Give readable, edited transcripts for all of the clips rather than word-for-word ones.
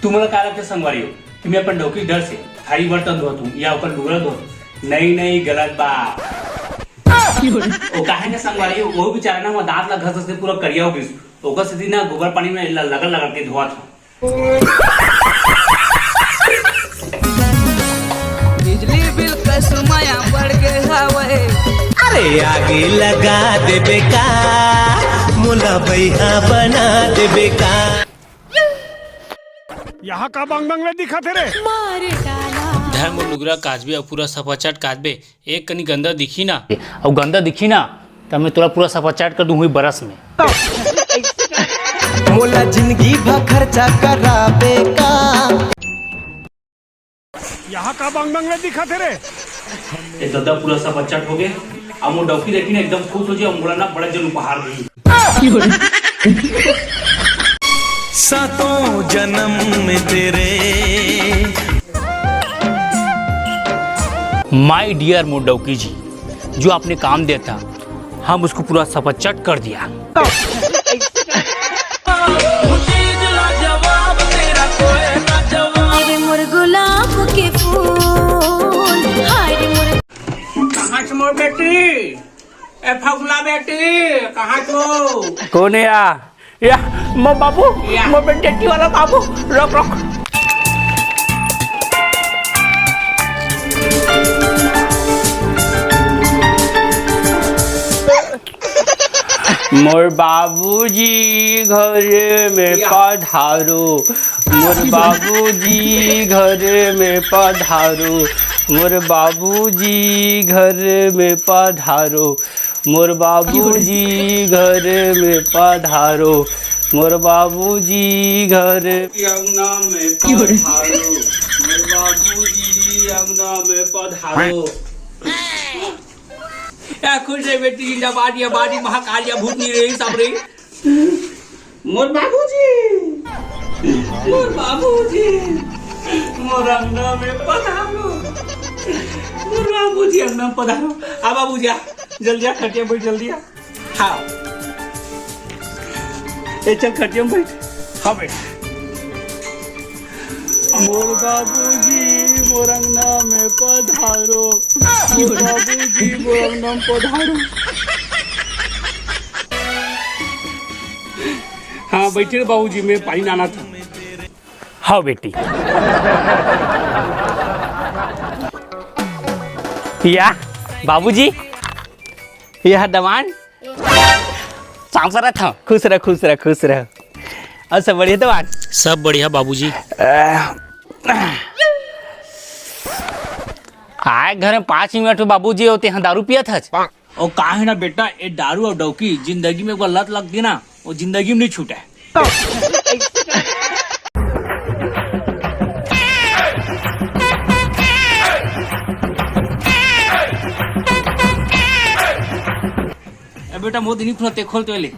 तुम्हाला काय लागतं संगवारी हो तुम्ही अपन डोकी डर से थारी बर्तन धोतू या अपन लुगड़ा धोतू नहीं नहीं गलत बात ओ काहे ना संगवारी हो वो बेचारा ना वो दांत ला घस से पूरा करिया हो बिस ओकर से ना गोबर पानी में लगा के धोआ था। बिजली बिल का सुमाया बढ़ के हवे अरे आगे लगा देबे का मुला भैया बना देबे का। यहाँ का बांग बांगला दिखा थे रे धर मोर लुगरा काजबे और पूरा सफाचाट काजबे एक कनी गंदा दिखी ना और गंदा दिखी ना तो मैं तोरा पूरा सफाचाट कर दूं हुई बरस में। मोला जिंदगी भर खर्चा कराबे का। यहाँ का बांग बांगला दिखा थे रे ये दादा पूरा सफाचाट हो गए अब वो डॉक्टर देखी ना एकदम खुश हो जाए मोला ना बड़ा जन उपहार दी। सातों जन्म में तेरे माय डियर मोडौकी जी जो आपने काम दिया था हम उसको पूरा सफाचट कर दिया। कहाँ से मोर बेटी ए फगुला बेटी कहाँ तो कौन है या मो बाबू मो बेटी वाला बाबू रोक रोक मोर बाबूजी घर में पधारो मोर बाबूजी घर में पधारो मोर बाबूजी घर में पधारो मोर बाबूजी घर में पधारो मोर बाबूजी घर अंगना में पधारो मोर बाबूजी अंगना में पधारो। या खुश है बेटी जिंदाबाद या बाड़ी महाकालिया भूतनी रे सब रे मोर बाबूजी मोर अंगना में पधारो मोर बाबूजी अंगना में पधारो आ बाबूजी आ जल्दी आ खटिया बैठ जल्दी आ हाँ ए चल खटिया में बैठ हाँ बैठ मोर बाबूजी मोर अंगना में पधारो मोर बाबूजी मोर अंगना में पधारो। हाँ बैठे बाबूजी मैं पानी लाना था। हाँ बेटी या बाबूजी यह दवान सांस रहा था खुश रह और सब बढ़िया दवान सब बढ़िया बाबूजी। आए घर में 5 मिनट में बाबूजी होते हैं दारू पिया था और कहा है ना बेटा ये दारू और डौकी जिंदगी में एक बार लत लग गई ना वो जिंदगी में नहीं छूटा है। बेटा मोदी नहीं खुलते खोल तो ले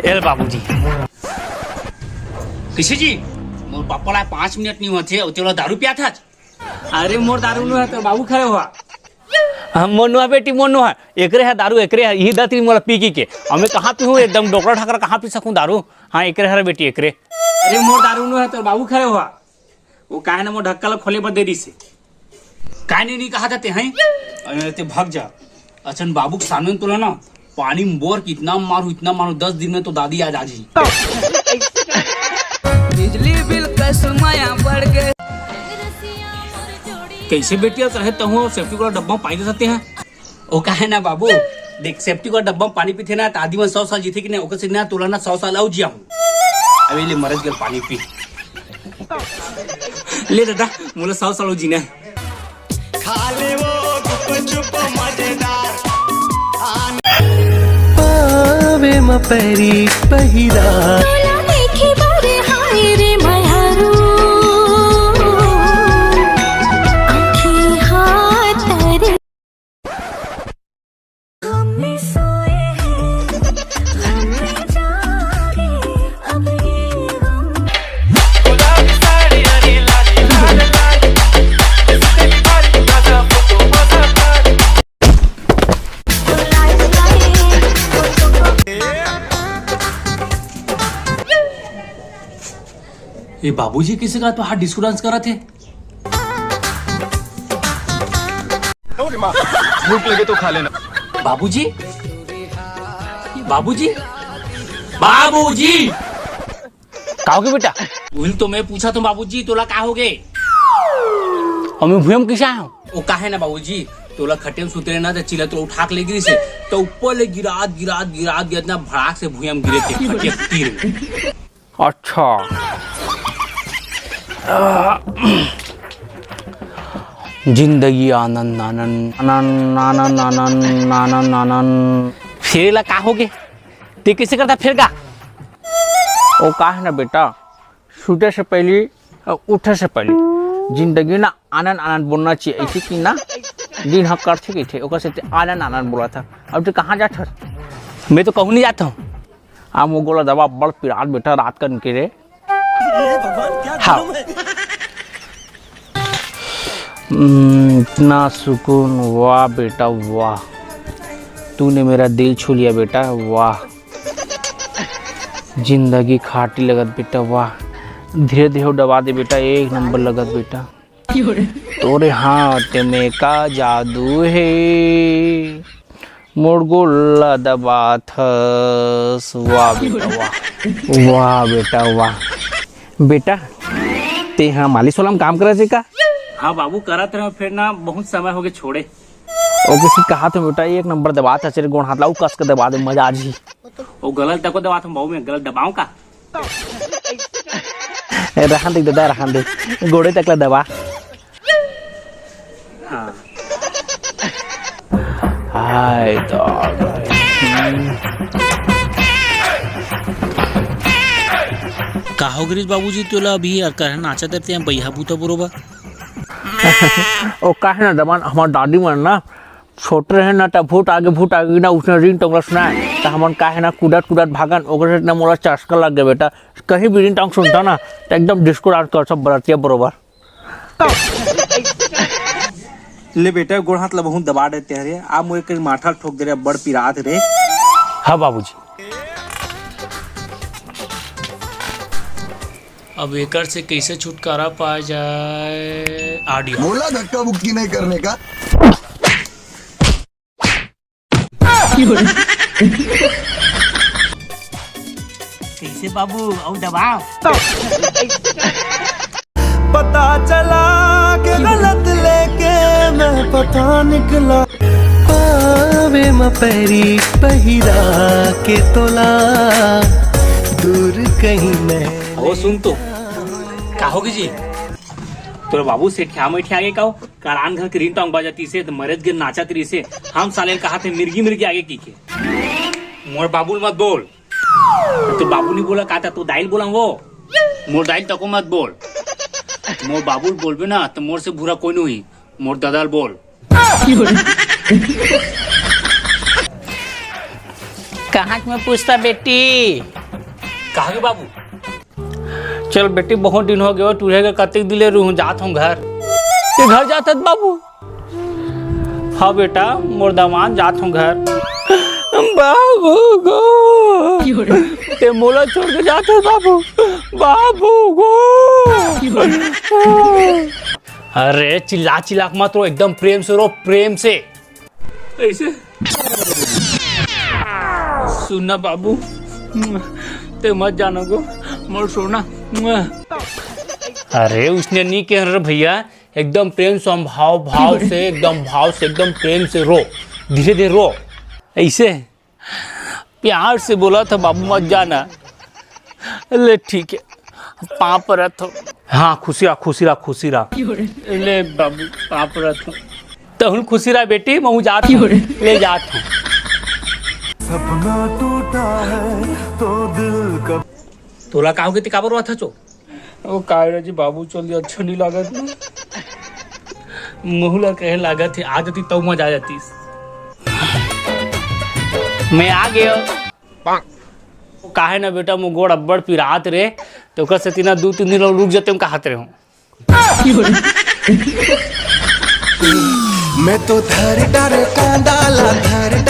एल बाबूजी किसी जी मोर पापा ला 5 मिनट नहीं हुआ थे तेरा दारू पिया था। अरे मोर दारू नहीं है तो बाबू खड़े हुआ हम मोनुआ बेटी मोनुआ एकरे है दारू एकरे है यही दाती मोला पी के हमें कहाँ पी हूँ एकदम डोकरा ठाकर कहाँ पी सकूँ दारू। हाँ एकरे है बेटी एकरे। अरे मोर दारू नहीं है तो बाबू खड़े हुआ वो काहे ना मोर ढक्का ला खोले पर देरी से काहे नहीं कहा जाते हैं अरे ते भाग जा अचन बाबू के सामने तुला ना पानी में बोर की इतना मारू 10 दिन में तो दादी आज आज ही। बिजली बिल का सुमाया बढ़ के कैसे बेटिया चाहे तो सेफ्टी का डब्बा में पानी दे सकते हैं वो काहे ना बाबू देख सेफ्टी का डब्बा में पानी पीते ना तो आदि में 100 साल जीते कि नहीं ओकर से ना तुला ना 100 साल आउ जिया हूँ अभी ले मरज गल पानी पी ले दादा मोला 100 साल जीना है। खाले वो गुप मजेदार पावे म पैरी पहिरा ये बाबूजी किसी का तो हाथ डिस्को डांस करा थे। भूख लगे तो खा लेना। बाबूजी बाबूजी बाबूजी का हो गए बेटा? वही तो मैं पूछा तो बाबूजी तोला का हो गए? और मैं भूयम किसा हूँ वो का है ना बाबूजी, तोला खटे में सुतरे ना तो चिल्ला तो उठा के ले गिरी से तो ऊपर ले गिरात इतना भड़ाक से भूयम गिरे थे खटिया के तीर में। अच्छा जिंदगी आनंद आनंद आनंद आनंद आनंद आनंद आनंद। फिर ला का हो गए? ते कैसे करता फिर का? ओ का है ना बेटा, सोते से पहले उठे से पहले जिंदगी ना आनंद आनंद बोलना चाहिए। ऐसे कि ना दिन हाँ कर थे थे ओकर से आनंद आनंद बोला था। अब तो कहाँ जाता? मैं तो कहूँ नहीं जाता हूँ। आप वो गोला दवा बड़ पिरात बेटा रात कर निकले। हाँ इतना सुकून, वाह बेटा वाह, तूने मेरा दिल छू लिया बेटा, वाह जिंदगी खाटी लगत बेटा, वाह धीरे धीरे दबा दे बेटा, एक नंबर लगत बेटा, तोरे हाथ में का जादू है, मोर गोला दबा थस, वाह बेटा वाह, वाह बेटा वाह। बेटा ते हाँ मालिश वाला काम करे का? हाँ बाबू करत रहे, फिर ना बहुत समय हो गए छोड़े। ओ किसी कहा तो बेटा एक नंबर दबा था, चल गोड़ हाथ लाऊ कस के दबा दे, मजा आ जी। ओ गलत तक दबा था बाबू, मैं गलत दबाऊं का? रहन दे दादा, रहन दे, गोड़े तक ला दबा। हाँ हाय तो काहो गिरीश बाबूजी तोला अभी कर नाचा देते हैं बैहा बूता बरोबर। ओ का है ना दमान, हमार दादी मन ना छोटे रहे ना तब भूत आगे ना उसने रिंग टोंगला सुनाए तो हमन का है ना कूदत भागन, ओकर से ना मोला चस्का लग गया बेटा, कहीं भी रिंग टोंग सुनता ना तो एकदम डिस्को डांस कर सब बरतिया बरोबर। ले बेटा गोड़ हाथ ला बहुत दबा देते हैं रे, आप मुझे कहीं माथा ठोक दे रहे बड़ पिरात रे। हाँ बाबूजी। अब एकर से कैसे छुटकारा पाया जाए? ऑडियो बोला धक्का मुक्की नहीं करने का। कैसे बाबू और दबाओ? पता चला के गलत लेके मैं पता निकला, पावे म पैरी पहिरा के तोला, दूर कहीं मैं। ओ सुन तो का होगी जी, तोरा बाबू से ठ्या में ठ्या आगे का करान घर के रिंग टोंग बजाती से तो मरद गिर नाचा तरी से हम साले कहा थे मिर्गी आगे की के मोर बाबू मत बोल। तो बाबू नहीं बोला कहता तो दाइल बोला वो मोर दाइल तको मत बोल, मोर बाबू बोलबे ना तो मोर से बुरा कोई नहीं, मोर दादाल बोल। कहाँ में पूछता बेटी? कहा के बाबू? चल बेटी बहुत दिन हो गए, तुझे के कतिक दिले रहूं, जात हूँ घर। ते घर जात बाबू? हाँ बेटा मोर दामाद जात हूँ घर। बाबू गो ते मोला छोड़ के जात है बाबू, बाबू गो। अरे चिल्ला चिल्ला मत रो, एकदम प्रेम से रो, प्रेम से ऐसे। सुनना बाबू ते मत जानो गो मोर सोना। अरे उसने नहीं कह रहे भैया, एकदम प्रेम से भाव से एकदम प्रेम से रो, धीरे धीरे रो, ऐसे प्यार से बोला था बाबू मत जाना। ले ठीक है पाँव पर रखो। हाँ खुशी रहा ले बाबू पाँव पर रखो तो हूँ खुशी रहा बेटी, मैं जाती हूँ, ले जाता हूँ। सपना टूटा है तो दिल का। तोला का होगे काबर हुआ था चो? ओ कायरा जी बाबू चल अच्छा नहीं लागत ना, मुहला कहे लागत है, आ जाती तो मजा आ जाती। मैं आ गया। काहे ना बेटा मुँह गोड़ अब्बड़ पिरात रे, तो ओकर से तीना 2-3 दिन रुक जाते हम कहते रहो। मैं तो धर डारे कांदा ला धर